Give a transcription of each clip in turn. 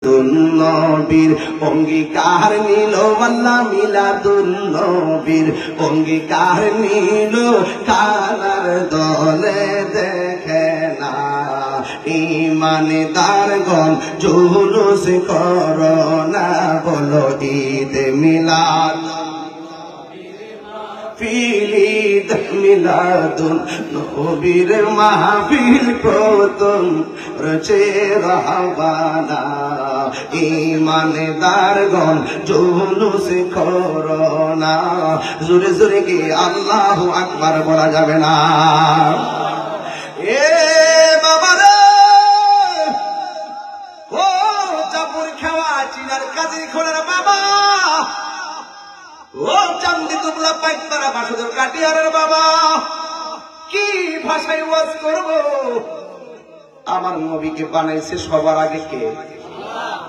নবীর অঙ্গীকার নিল আল্লাহ মিলাদুন নবীর অঙ্গীকার নিল কালার দলে দেখে না ইমানদারগণ জুলুস করো না বলো ঈদ মিলাদ ঈদ মিলাদুন নবীর মাহফিল প্রথম রচে রাহবানা ঈমানদারগণ জুলুস করো না জোরে জোরে কি আল্লাহু আকবার বলা যাবে না এ বাবা রে ও চাপুর খাওয়া চিনার কাজী খোলার বাবা ও চান্দি তুবলা পাইকপাড়া বাসুদেব কাটিয়ারের বাবা কি ভাষায় ওয়াজ করব আমার নবীকে বানাইছে সবার আগে কে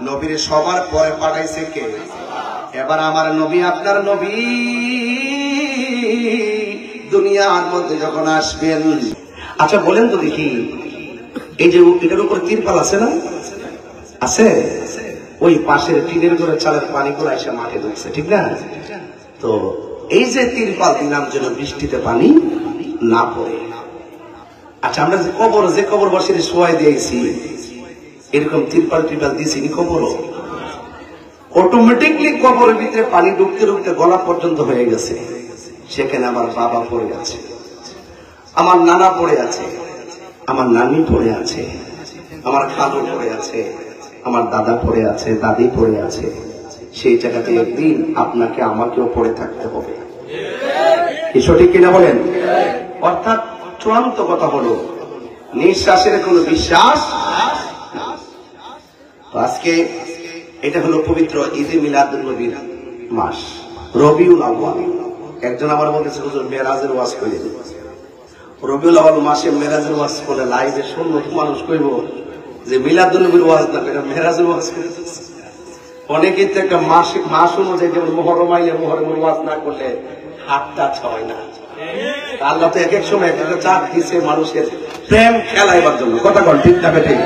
নবীরে সবার পরে পাঠাইছে কে এবার আমার নবী আপনার নবী দুনিয়ার মধ্যে যখন আসবেন আচ্ছা বলেন তো দেখি এই যে এটার উপর তিরপাল আছে না আছে ওই পাশের টিনের করে চালের পানিগুলো এসে মাঠে ঢুকছে ঠিক না তো এই যে তিরপাল দিলাম যেন বৃষ্টিতে পানি না পড়ে আচ্ছা আমরা যে কবর বসে শোয়াই দিয়েছি এরকম তিরপাল দিয়েছি কবর অটোমেটিকলি কবরের ভিতরে পানি ঢুকতে ঢুকতে গলা পর্যন্ত হয়ে গেছে সেখানে আমার বাবা পড়ে আছে আমার নানা পড়ে আছে আমার নানি পড়ে আছে আমার খালু পড়ে আছে আমার দাদা পড়ে আছে দাদি পড়ে আছে সেই জায়গাতে একদিন আপনাকে আমাকেও পড়ে থাকতে হবে কি সঠিক কিনা বলেন অর্থাৎ চূড়ান্ত কথা হলো নিঃশ্বাসের কোনো বিশ্বাস আজকে এটা হলো পবিত্র ঈদে মিলাদুন নবীর মাস রবিউল আউয়াল একজন আমার বলতেছে হুজুর মেরাজের ওয়াজ করে দিন রবিউল আউয়াল মাসে মেরাজের ওয়াজ করে লাইভে শুনলো মানুষ কইব যে মিলাদুন নবীর ওয়াজ না করে মেরাজের ওয়াজ করে অনেকেই তো একটা মাস অনুযায়ী যেমন মুহররম আইলে মুহররমের ওয়াজ না করলে হাতটা ছয় না আল্লাহ তো এক এক সময় একটা চাপ দিছে মানুষের প্রেম খেলাইবার জন্য কথা বল ঠিক না বেঠিক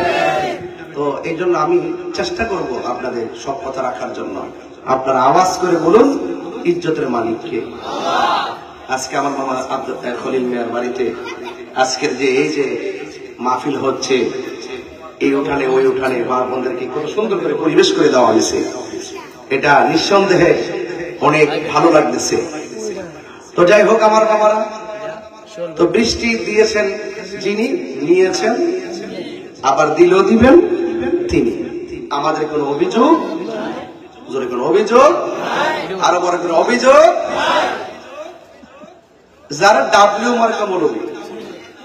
তো এই জন্য আমি চেষ্টা করব আপনাদের সব কথা রাখার জন্য আপনারা আওয়াজ করে বলুন ইজ্জতের মালিককে আজকে আমার মামা আব্দুল খলিল মিয়ার বাড়িতে আজকের যে এই যে মাহফিল হচ্ছে এই উঠানে ওই উঠানে মা বোনদেরকে কত সুন্দর করে পরিবেশ করে দেওয়া হয়েছে এটা নিঃসন্দেহে অনেক ভালো লাগতেছে তো যাই হোক আমার বাবারা তো বৃষ্টি দিয়েছেন যিনি নিয়েছেন আবার দিলেও দিবেন তিনি আমাদের কোনো অভিযোগ জোরে কোনো অভিযোগ আরো বড় কোনো অভিযোগ যারা ডাব্লিউ মার্কা বলবে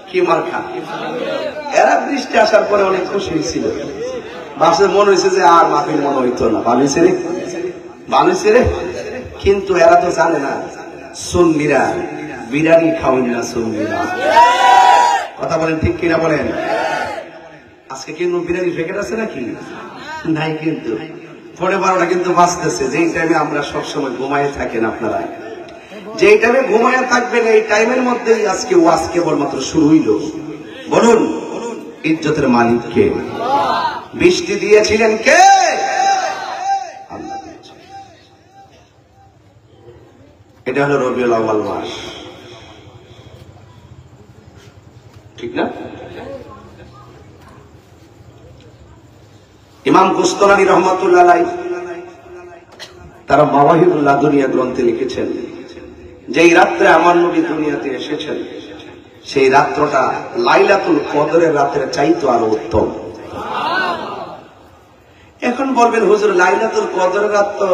কি মার্কা এরা বৃষ্টি আসার পরে অনেক খুশি হয়েছিল বাসে মনে হয়েছে যে আর মাহফিল মনে হইতো না ভালো হয়েছে রে কিন্তু এরা তো জানে না সুন্নিরা বিরিয়ানি খাওয়েন না সুন্নিরা কথা বলেন ঠিক কিনা বলেন আজকে কিন্তু বিরিয়ানি প্যাকেট আছে নাকি নাই কিন্তু 12:30 কিন্তু বাঁচতেছে যেই টাইমে আমরা সবসময় ঘুমায় থাকেন আপনারা যেই টাইমে ঘুমায় থাকবেন এই টাইমের মধ্যেই আজকে ওয়াজ কেবলমাত্র শুরু হইল বলুন ইজ্জতের মালিক কে বৃষ্টি দিয়েছিলেন কে আল্লাহ এটা হলো রবিউল আউয়াল মাস ঠিক না ইমাম কুস্তালানী রহমাতুল্লাহ আলাইহি তারা মাওয়াহিবুল লাদুনিয়া গ্রন্থে লিখেছেন যে এই রাত্রে আমার নবী দুনিয়াতে এসেছেন সেই রাত্রটা লাইলাতুল কদরের রাতের চাইতো আরো উত্তম এখন বলবেন হুজুর লাইলাতুল কদরের রাত তো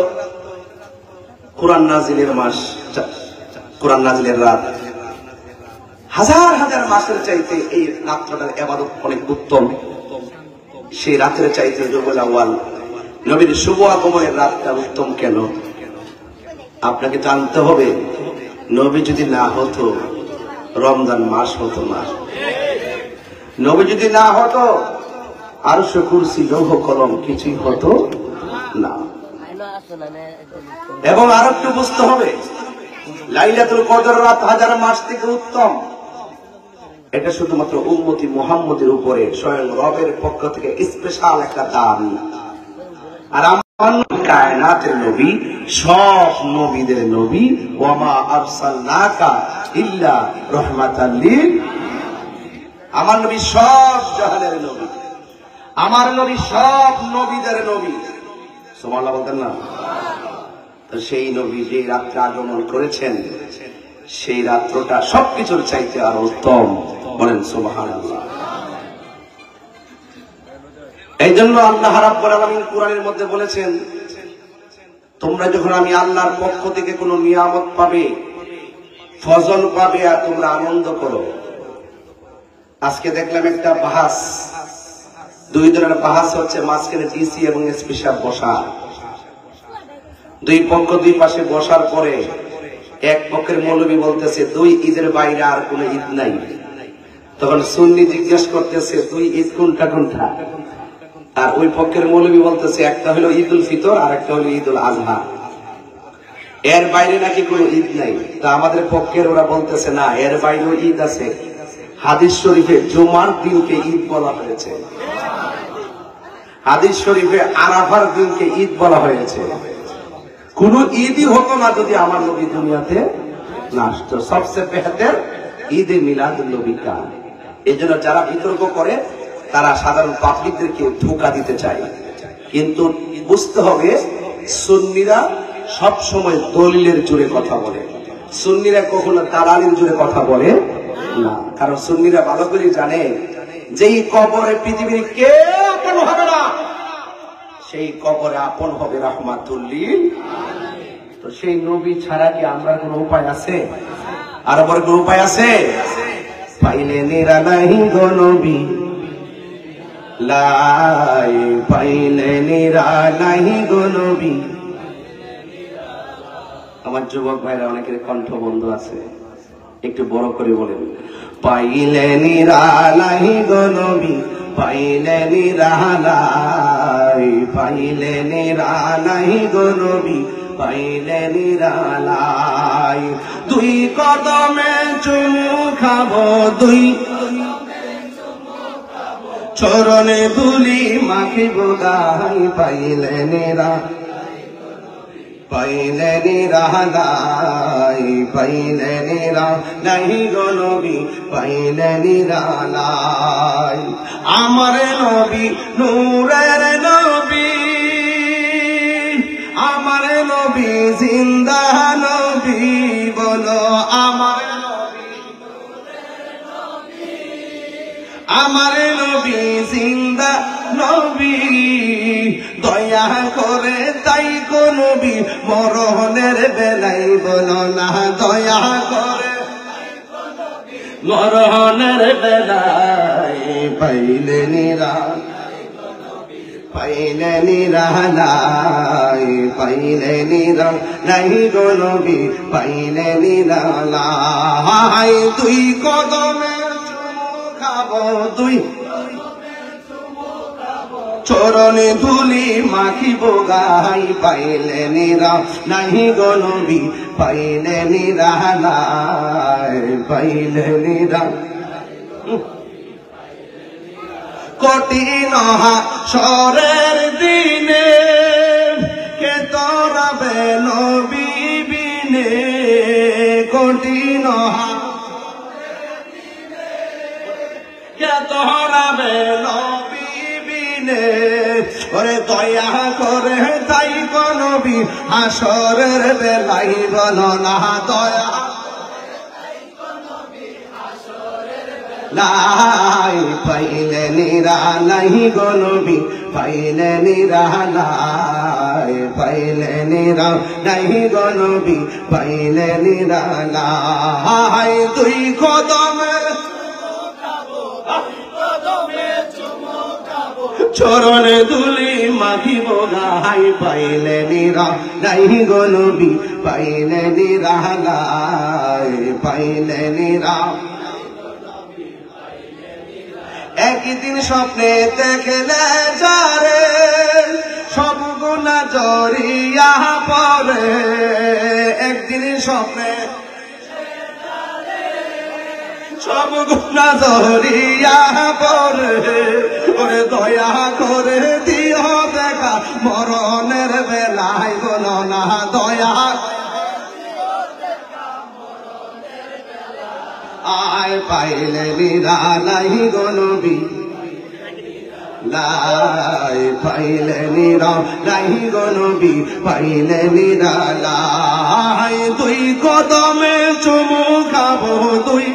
কোরআন নাজিলের মাস কোরআন নাজিলের রাত হাজার হাজার মাসের চাইতে এই রাত্রটার ইবাদত অনেক উত্তম সেই রাতের চাইতে রবিউল আউয়াল নবীর শুভ আগমনের রাতটা উত্তম কেন আপনাকে জানতে হবে নবী যদি না হতো রমজান মাস হতো না নবী যদি না হতো আরশ কুরসি লৌহ কলম কিছুই হতো না এবং আরেকটু বুঝতে হবে লাইলাতুল কদর রাত হাজার মাস থেকে উত্তম এটা শুধুমাত্র উম্মতি মুহাম্মদের উপরে স্বয়ং রবের পক্ষ থেকে স্পেশাল একটা দান আর আমার কায়নাতের নবী, সব নবীদের নবী, ওয়ামা আরসালনাকা ইল্লা রাহমাতাল লিল। আমার নবী সব জাহানের নবী, আমার নবী সব নবীদের নবী। সুবহানাল্লাহ বলতেন না? তো সেই নবী যে রাত্রে আগমন করেছেন, সেই রাত্রটা সবকিছুর চাইতে আরো উত্তম। বলেন সুবহানাল্লাহ। এই জন্য আল্লাহ রাব্বুল আলামিন কোরআনের মধ্যে বলেছেন, তোমরা যখন আমি আল্লাহর পক্ষ থেকে কোনো নিয়ামত পাবে, ফজল পাবে, আর তোমরা আনন্দ করো। আজকে দেখলাম একটা বাহাস, দুই ধরনের বাহাস হচ্ছে, মাঝখানে ডিসি এবং এসপি সাহেব বসা, দুই পক্ষ দুই পাশে বসার পরে এক পক্ষের মৌলবী বলতেছে 2 ঈদের বাইরে আর কোন ঈদ নাই। তখন সুন্নি জিজ্ঞেস করতেছে 2 ঈদ কোনটা কোনটা? আর ওই পক্ষের মৌলবী বলতেছে একটা হলো ঈদ উল ফিতর আর একটা হলো ঈদ উল আজহা, এর বাইরে নাকি কোনো ঈদ নাই। তা আমাদের পক্ষের ওরা বলতেছে না, এর বাইরেও ঈদ আছে। হাদিস শরীফে জুমার দিনকে ঈদ বলা হয়েছে, হাদিস শরীফে আরাফার দিনকে ঈদ বলা হয়েছে। কোন ঈদই হতো না যদি আমার নবী দুনিয়াতে না আসতো। সবচেয়ে বেহতের ঈদে মিলাদুন নবী কা। এই জন্য যারা বিতর্ক করে তারা সাধারণ পাবলিকদেরকে ধোঁকা দিতে চায়, কিন্তু বুঝতে হবে সুন্নিরা সব সময় দলিলের জোরে কথা বলে, সুন্নিরা কখনো দালালির জোরে কথা বলে না। কারণ সুন্নিরা ভালো করে জানে যে এই কবরে পৃথিবীর কেউ আপন হবে না, সেই কবরে আপন হবে রাহমাতুল লিল। তো সেই নবী ছাড়া কি আমরা কোনো উপায় আছে? আর বড় কোনো উপায় আছে? পাইলে নিরালাই গো নবী লাই, পাইলে নিরালাই গো নবী। আমার যুবক ভাইরা অনেকের কণ্ঠ বন্ধ আছে, একটু বড় করে বলেন, পাইলে নিরালাই গো নবী, পাইলে নিরালাই, পাইলে নিরালাই গো নবী, পাইলে নিরালাই। 2 কদমে চুমু খাবো, 2 চরণে ধুলি মাখিব গাই, পাইলে নিরালাই, পাইলে নিরালাই, পাইলে নিরালাই গো নবী, পাইলে নিরালাই। আমার নবী নূরের নবী, আমার নবী জিন্দা নবী, বলো আমার নবী, আমার নবী জিন্দা নবী। দয়া করে তাই গো নবী মরণের বেলাই বলো না, দয়া করে মরণের বেলাই, পাইলে নিরালাই, পাইলে নিরালাই, পাইলে নিরালাই গো নবী, পাইলে নিরালাই। 2 কদমে চুমু খাবো, 2 চরণে ধুলি মাখিব গাই, পাইলে নিরালাই গো নবী, পাইলে নিরালাই, পাইলে নিরালাই। কঠিন হাসরের দিনে কে তোরাবে নবী বিনে, কঠিন হাসরের দিনে কে তোরাবে নবী বিনে। ওরে দয়া করে তাই গো নবী হাসরের বেলাই বলো না, দয়া লাই, পাইলে নিরালাই গো নবী, পাইলে নিরালাই, পাইলে নিরালাই গো নবী, পাইলে নিরালাই। 2 কদমে চরণে ধুলি মাখিব গাই, পাইলে নিরালাই গো নবী, পাইলে নিরালাই, পাইলে নিরালাই। একদিন স্বপ্নে দেখলে যারে সব গুনাহ জড়িয়া পড়ে, একদিন স্বপ্নে সব গুনাহ জড়িয়া পড়ে। ওরে দয়া করে দিও দেখা মরণের বেলায় বলো না দয়া আয় পাইলে নিরালাই গো নবী লাই পাইলে নিরালাই গো নবী পাইলে নিরালাই দুই কদমে চুমু খাবো দুই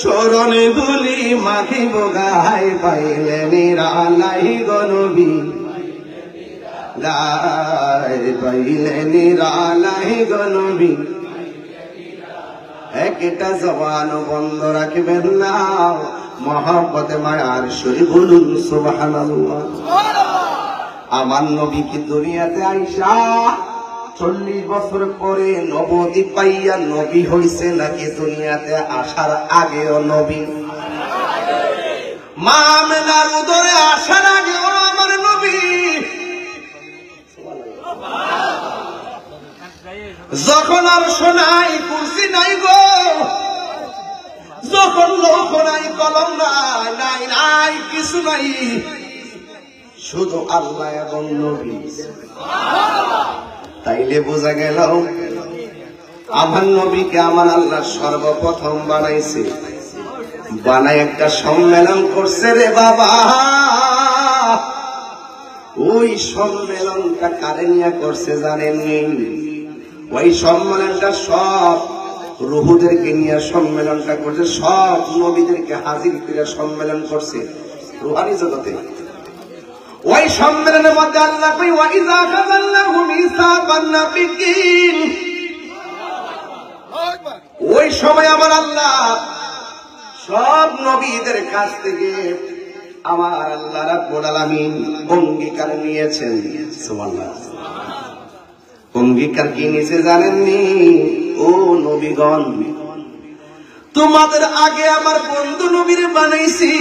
চরণে ধুলি মাখিব গায় পাইলে নিরালাই গো নবী লাই পাইলে নিরালাই গো নবী একটা জবান বন্ধ রাখবেন না মহব্বতে মায়ার শরী বলুন সুবহানাল্লাহ। আমার নবী কি দুনিয়াতে আইসা 40 বছর পরে নবী পাইয়া নবী হইছে নাকি দুনিয়াতে আসার আগেও নবী? মা আমেনার উদরে আসার আগেও আমার নবী, যখন আর শোনাই কুরসি নাই গো, যখন লোক নাই কলম নাই নাই নাই কিছু নাই, শুধু আল্লাহ এবং নবী। তাইলে বোঝা গেল আমার নবীকে আমার আল্লাহ সর্বপ্রথম বানাইছে, বানায় একটা সম্মেলন করছে রে বাবা। ওই সম্মেলনটা কারে নিয়ে করছে জানেননি? ওই সম্মেলনটা সব রুহুদেরকে নিয়ে সম্মেলনটা করছে, সব নবীদেরকে হাজির করে সম্মেলন করছে রুহানি জগতে। ওই সম্মেলনের মধ্যে আল্লাহ কই ওয়া ইযা আখাযাল্লাহু মিসাকান নাবিয়্যিন, ওই সময় আমার আল্লাহ সব নবীদের কাছ থেকে আমার আল্লাহ রাব্বুল আলামিন অঙ্গীকার নিয়েছেন। সুবহানাল্লাহ। অঙ্গীকার কি নিয়েছে জানেননি? ও নবীগণ, তোমাদের আগে আমার বন্ধু নবীর বানাইছি।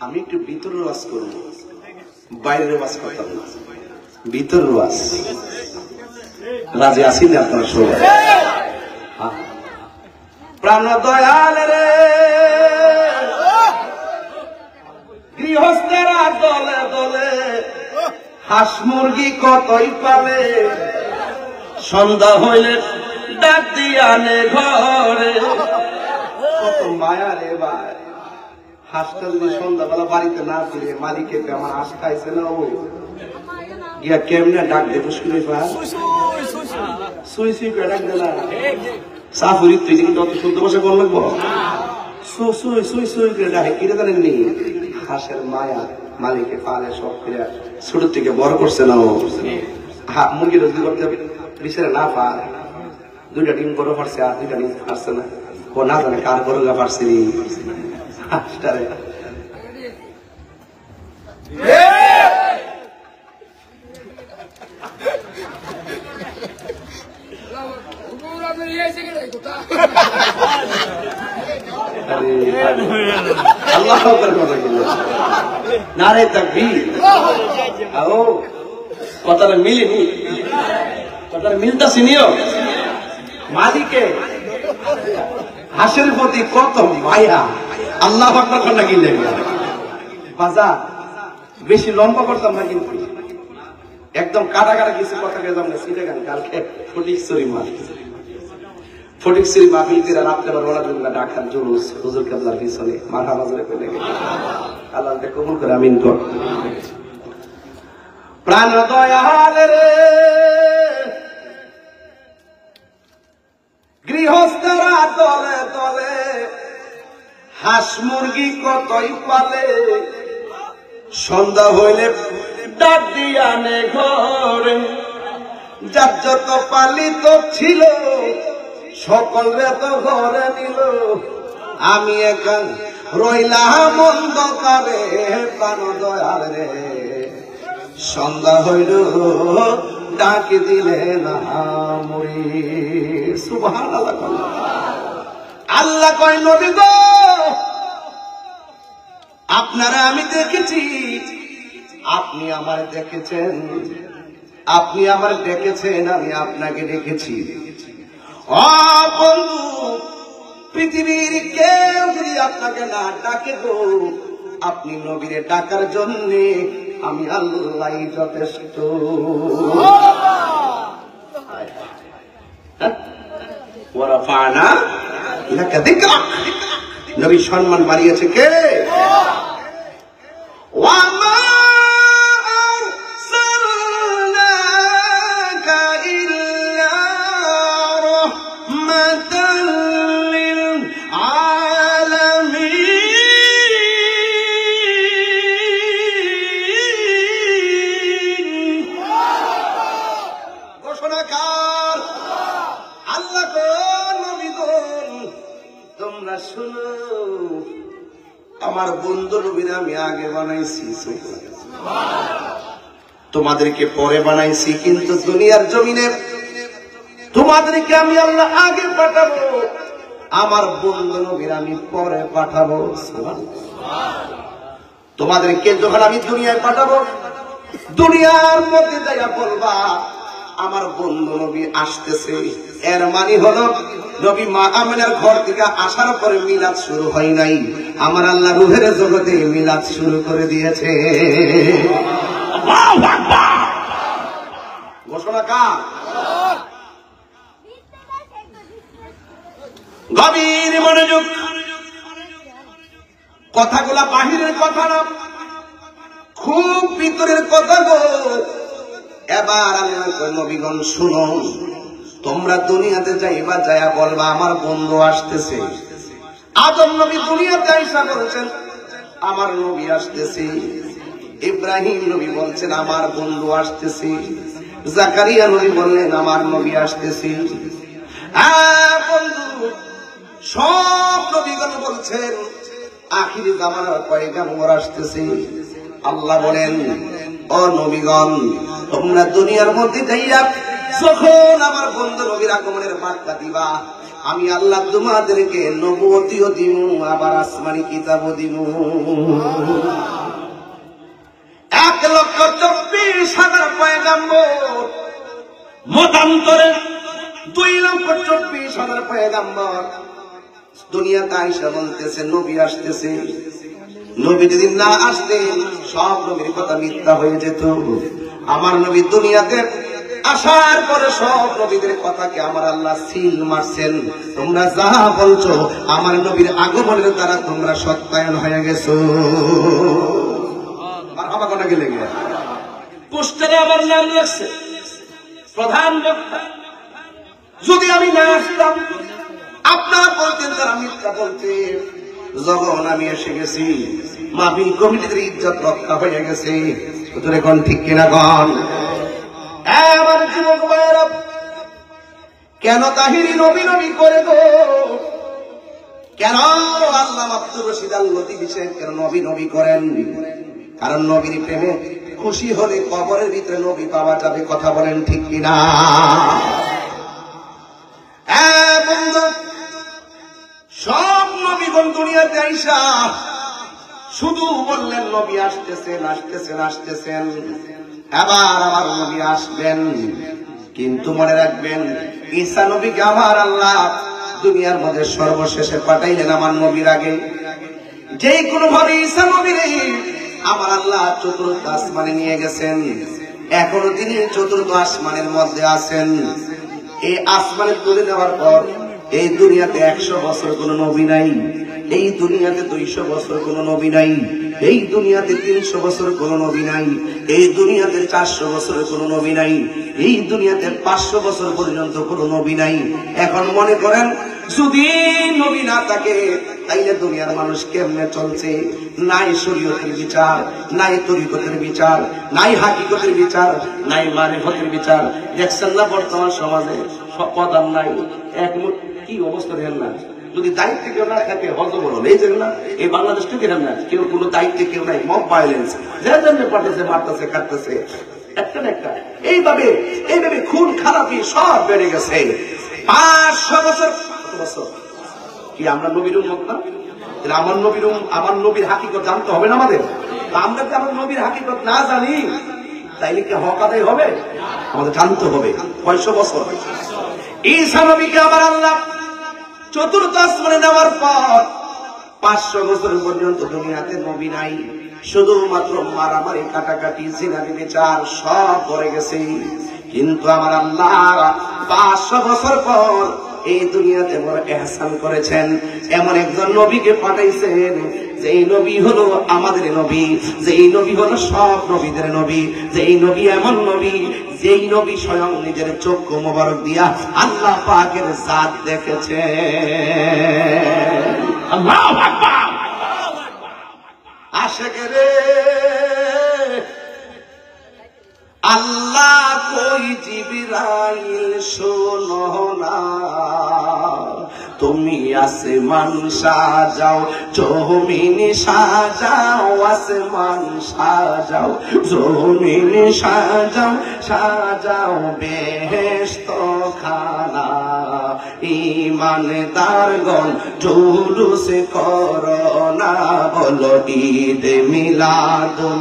আমি একটু ভিতর ওয়াজ করবো, বাইরের ওয়াজ করতাম না, ভিতর ওয়াজ। রাজি আছি না আপনারা সবাই? প্রাণ দয়াল রে গৃহস্থেরা দলে দলে হাঁস মুরগি কতই পালে, সন্ধ্যা হইলে ডাক দিয়া আনে ঘরে। কত মায়া রে ভাই, হাঁসটা যদি সন্ধ্যাবেলা বাড়িতে না ফিরে মালিকে আমার হাঁস খাইছে না, ও গিয়া কেমনে ডাক দে মুশকিল সুই সুই করে ডাক দে না। সাফুরি তুই কিন্তু অত শুদ্ধ ভাষা কোন লাগবো? সুই সুই সুই করে ডাকে কিরে জানেননি? হাঁসের মায়া মালিকে পালে সব ফিরে ছোট থেকে বড় করছে না। ও মুরগি রোজগার করতে বিচারে না পায়, 2টা ডিম বড় পারছে আর 2টা ডিম পারছে না। ও না জানে কার বড় গা পারছে হাঁসটারে। আল্লাহু আকবার কথা বললেন, নারে তাকবীর। ও কথাটা মিলেনি, কথাটা মিলতাছে নিও। মালিকে হাঁসের প্রতি কত মায়া। আল্লাহু আকবার কথা কি লেগে বাজা বেশি লম্বা করতাম না, কিন্তু একদম কাটা কাটা কিছু কথা গেলাম না। সিটে গান কালকে ফটিকছড়ি মাহফিল করে রাত্রে আবার ওরা জন্য ডাকার জুলুস হুজুর কেবলার পিছনে মাথা বাজারে করে গেছে। আল্লাহ কবুল করে আমিন কর। প্রাণ দয়াল রে গৃহস্থরা দলে দলে হাঁস মুরগি কতই পালে, সন্ধ্যা হইলে ডাক দিয়া আনে ঘরে। যার যত পালিত ছিল সকলে তো ঘরে নিল, আমি একা রইলাম অন্ধকারে। প্রাণ দয়াল রে সন্ধ্যা হইল ডাক দিলে না মরি। সুবহানাল্লাহ। আল্লাহ কয় নবী গো, আপনারা আমি দেখেছি, আপনি আমার দেখেছেন, আপনি আমার দেখেছেন, আমি আপনাকে দেখেছি। ও বন্ধু, পৃথিবীর কেউ যদি আপনাকে না ডাকে গো, আপনি নবীরে ডাকার জন্য আমি আল্লাহ যথেষ্ট। ওয়ারাফানা লাকা যিকরাক, নবীর সম্মান বাড়িয়েছে কে? ওয়ামা আরসালনাকা ইল্লা রাহমাতাল লিল আলামিন। ঘোষণাকার আল্লাহ কোন নবী কোন? তোমরা শুনো, আমার বন্ধু নবীরা আমি আগে বানাইছি, তোমাদেরকে পরে বানাইছি, কিন্তু দুনিয়ার জমিনে তোমাদেরকে আমি আল্লাহ আগে পাঠাবো, আমার বন্ধু নবীরা আমি পরে পাঠাবো। তোমাদেরকে যখন আমি দুনিয়ায় পাঠাবো, দুনিয়ার মধ্যে যাইয়া বলবা আমার বন্ধু নবী আসতেছে। এর মানে হলো নবী মা আমিনার ঘর থেকে আসার পরে মিলাদ শুরু হয় নাই, আমার আল্লাহ রূহের জগতে মিলাদ শুরু করে দিয়েছে। আল্লাহু আকবার। ঘোষণা কার? গভীর মনোযোগ, কথাগুলা বাহিরের কথা না, খুব ভিতরের কথা গো। এবার আল্লাহ নবীগণ শুনো, তোমরা দুনিয়াতে যাইবা, যাইয়া বলবা আমার বন্ধু আসতেছে। আদম নবী দুনিয়াতে আইসা বলছেন আমার নবী আসতেছে। ইব্রাহিম নবী বলছেন আমার বন্ধু আসতেছে। জাকারিয়া নবী বললেন আমার নবী আসতেছে। বন্ধু সব নবীগণ বলছেন আখির জামানার পয়গাম্বর আসতেছে। আল্লাহ বলেন ও নবীগণ, তোমরা দুনিয়ার মধ্যে যাইয়া যখন আমার বন্ধু নবীর আগমনের বার্তা দিবা, আমি আল্লাহ তোমাদেরকে নবুয়তিও দিমু, আবার আসমানি কিতাবও দিমু। 1,24,000 পয়গাম্বর, মতান্তরে 2,24,000 পয়গাম্বর দুনিয়াতে আইসা বলতেছে নবী আসতেছে। নবী যদি না আসতেন সব নবীর কথা মিথ্যা হয়ে যেত। আমার নবী দুনিয়াতে আসার পরে সব নবীদের কথাকে আমার আল্লাহ সিল মারছেন। তোমরা যা বলছো আমার নবীর আগমনের দ্বারা তোমরা সত্যায়ন হয়ে গেছো। আমার কথা গেলে গিয়ে পোস্টারে আমার নাম লেখছে প্রধান বক্তা। যদি আমি না আসতাম আপনারা বলতেন তারা মিথ্যা বলতে। যখন আমি এসে গেছি মাহফিল কমিটির ইজ্জত রক্ষা হয়ে গেছে। তোর এখন ঠিক কিনা গণ? আমার যুবক ভাইয়েরা, কেন তাহিরি নবী নবী করে গো? কেন আল্লাহ আব্দুর রশিদ আল লতিফি সাহেব কেন নবী নবী করেন? কারণ নবীর প্রেমে খুশি হলে কবরের ভিতরে নবী পাওয়া যাবে। কথা বলেন ঠিক কিনা? বন্ধু, সব নবীগণ দুনিয়াতে আইসা শুধু বললেন নবী আসতেছেন আসতেছেন আসতেছেন, এবার আমার নবী আসবেন। কিন্তু মনে রাখবেন ঈসা নবীকে আমার আল্লাহ দুনিয়ার মধ্যে সর্বশেষে পাঠাইলেন আমার নবীর আগে। যে কোনো ভাবে ঈসা নবীরে আমার আল্লাহ চতুর্থ আসমানে নিয়ে গেছেন। এখনো তিনি চতুর্থ আসমানের মধ্যে আছেন। এই আসমানে তুলে দেওয়ার পর এই দুনিয়াতে 100 বছর কোন নবী নাই, এই দুনিয়াতে 200 বছর কোন নবী নাই, এই দুনিয়াতে 300 বছর কোন নবী নাই, এই দুনিয়াতে 400 বছরের কোন নবী নাই, এই দুনিয়াতে 500 বছর পর্যন্ত কোন নবী নাই। এখন মনে করেন যদি নবী না থাকে তাইলে দুনিয়ার মানুষ কেমনে চলছে? নাই শরীয়তের বিচার, নাই তরিকতের বিচার, নাই হাকিকতের বিচার, নাই মারিফতের বিচার। দেখছেন না বর্তমান সমাজে পদান নাই, এক কি অবস্থা দেখেন না? যদি দায়িত্বে কেউ না থাকে হজবরল এই যে না, এই বাংলাদেশটা দেখেন না, কেউ কোনো দায়িত্বে কেউ নাই, মব ভায়োলেন্স যে জন্য পাঠাচ্ছে, মারতেছে, কাটতেছে, একটা না একটা এইভাবে খুন খারাপি সব বেড়ে গেছে। 500 বছর কি আমরা নবীর উম্মত না? আমার নবীর হাকিকত জানতে হবে না আমাদের? আমরা যদি আমার নবীর হাকিকত না জানি তাইলে কি হক আদায় হবে? আমাদের জানতে হবে। 500 বছর ঈসা নবীকে আমার আল্লাহ চতুর্থ আসমানে নেওয়ার পর 500 বছর পর্যন্ত দুনিয়াতে নবী নাই, শুধুমাত্র মারামারি, কাটাকাটি, জিনা, বিচার সব করে গেছে। কিন্তু আমার আল্লাহ 500 বছর পর এই দুনিয়াতে বড় ইহসান করেছেন, এমন একজন নবীকে পাঠাইছেন যেই নবী হলো আমাদের নবী, যেই নবী হলো সব নবীদের নবী, যেই নবী এমন নবী যেই নবী স্বয়ং নিজের চক্ষু মোবারক দিয়া আল্লাহ পাকের জাত দেখেছে। আল্লাহু আকবার। আশিক রে আল্লাহ কই জিবরাইল শোনো না, তুমি আসমান সাজাও, জমিন সাজাও, আসমান সাজাও, জমিন সাজাও, সাজাও বেহেশত খানা। ঈমানদারগণ জুলুস করো না, বলো ঈদ মিলাদুন,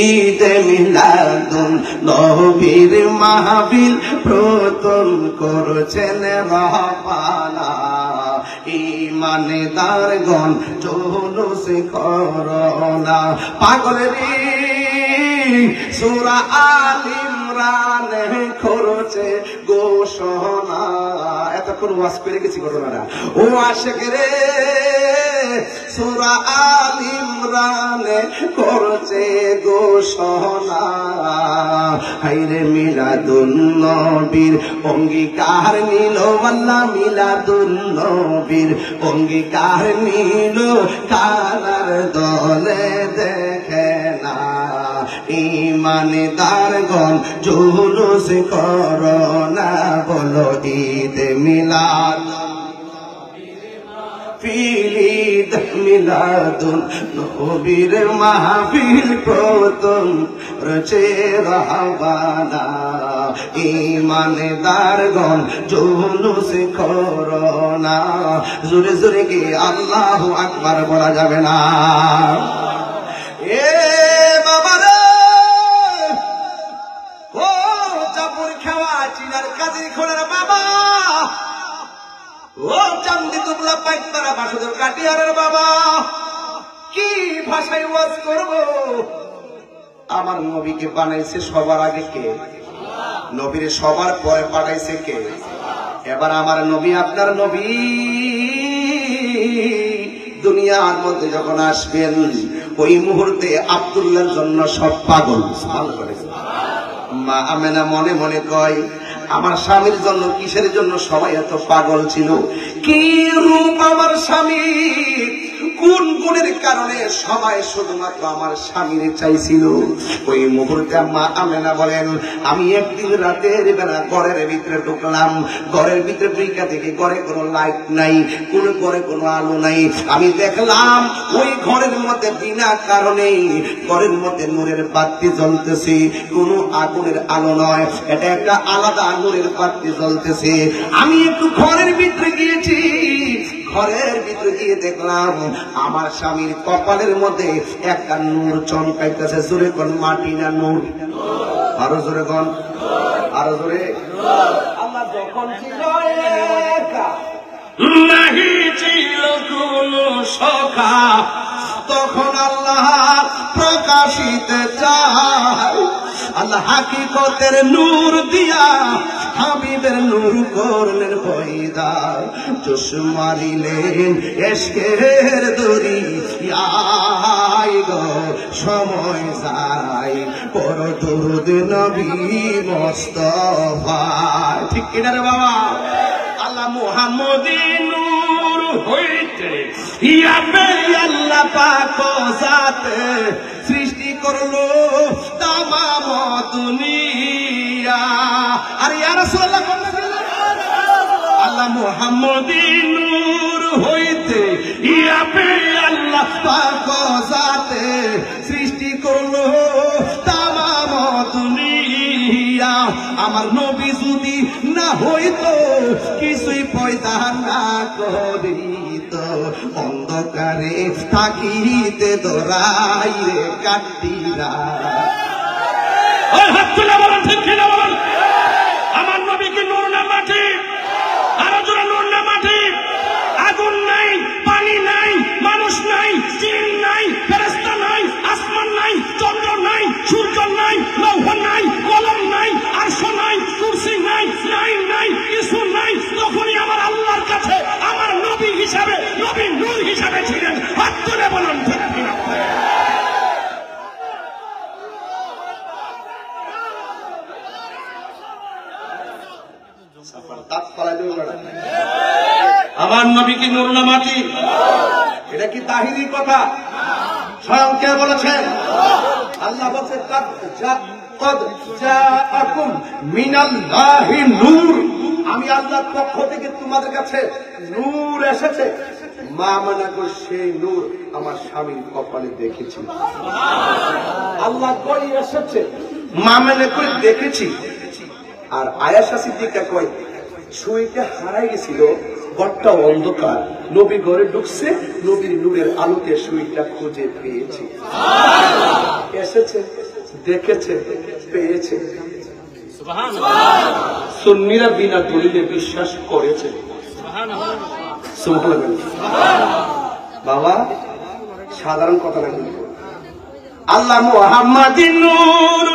ঈদ মিলাদুন নবীর মাহফিল প্রথম করছেন রহবানা। ঈমানদারগণ জুলুস করো না। পাগলের সূরা আল ইমরান করছে ঘোষণা। এতক্ষণ ওয়াজ করে গেছি ঘটনাটা। ও আশিক রে সূরা আল ইমরান করছে ঘোষণা। হায়রে মিলাদুন নবীর অঙ্গীকার নিল, আল্লাহ মিলাদুন নবীর অঙ্গীকার নিল, কারার দলে দেখে না। ঈমানদারগণ জুলুস করো না, বলো ঈদ মিলাদ ঈদ মিলাদুন নবীর মাহফিল প্রথম রচে রহবানা। ঈমানদারগণ জুলুস করো না। জোরে জোরে কি আল্লাহু আকবার বলা যাবে না? এ বাবা রে, ও চাপুর খাওয়া চিনার কাজে খোলার বাবা, ও চান্দি দুবলা পাইতারা বাসুদের কাটিয়ারের বাবা, কি ভাষায় ওয়াজ করব? আমার নবীকে বানাইছে সবার আগে কে? নবীরে সবার পরে পাঠাইছে কে? এবার আমার নবী, আপনার নবী দুনিয়ার মধ্যে যখন আসবেন, ওই মুহূর্তে আব্দুল্লাহর জন্য সব পাগল। মা আমেনা মনে মনে কয়, আমার স্বামীর জন্য, কিসের জন্য সবাই এত পাগল ছিল? কি রূপ আমার স্বামী, কোন গুণের কারণে সবাই শুধুমাত্র আমার স্বামীর চাইছিল? ওই মুহূর্তে মা আমেনা বলেন, আমি একদিন রাতের বেলা ঘরের ভিতরে ঢুকলাম, ঘরের ভিতরে ঢুকা থেকে ঘরে কোনো লাইট নাই, কোন ঘরে কোনো আলো নাই। আমি দেখলাম ওই ঘরের মধ্যে বিনা কারণে ঘরের মধ্যে নূরের বাতি জ্বলতেছে, কোনো আগুনের আলো নয়, এটা একটা আলাদা নূরের বাতি জ্বলতেছে। আমি একটু ঘরের ভিতরে গিয়েছি, ঘরের ভিতরে গিয়ে দেখলাম আমার স্বামীর কপালের মধ্যে একটা নূর চমকাইতেছে। জোরে কোন মাটি না নূর? আরো জোরে কোন, আরো জোরে। আল্লাহ যখন ছিল একা, নাহি ছিল কোন সখা, তখন আল্লাহ প্রকাশিতে চায়। আল্লাহ হাকিকতের নূর দিয়া হাবিবের নূর করলেন পয়দা। জোশ মারিলেন এশকের দরিয়ায় গো, সময় যায় পর দরুদ নবী মুস্তাফা। ঠিক কিনা রে বাবা? আল্লাহ মুহাম্মদী নূর হইতে ইয়াবে আল্লাহ পাক জাতে সৃষ্টি করলো তামাম দুনিয়া। আর ইয়া রাসূলুল্লাহ, আল্লাহ মুহাম্মদী নূর হইতে ইয়াবে আল্লাহ পাক জাতে সৃষ্টি করলো তামাম দুনিয়া। আমার নবী যদি না হইতো, কিছুই পয়দা না করিত, অন্ধকারে থাকিতে দরাইরে কাটিরা। আমার নবী কি নূর না মাটি? আরো জোরে নূর না মাটি? আগুন নবী কি নূর না মাটি? এটা কি তাহিরি কথা? স্বয়ং কে বলেছেন? আল্লাহ বলছে কদ জাআকুম মিনাল্লাহি নূর, আমি আল্লাহর পক্ষ থেকে তোমাদের কাছে নূর এসেছে। মা মানা করে সেই নূর আমার স্বামীর কপালে দেখেছি। আল্লাহ কই এসেছে? মা মানে করে দেখেছি। আর আয়েশা সিদ্দিকা কয় সুইটা হারাই গেছিল, ঘরটা অন্ধকার, নবী ঘরে ঢুকছে, নবীর নূরের আলোতে সুইটা খুঁজে পেয়েছে। এসেছে, দেখেছে, পেয়েছে। সুন্নিরা বিনা দলিলে বিশ্বাস করেছে। বাবা সাধারণ কথা না, আল্লাহ মুহাম্মাদিন নূর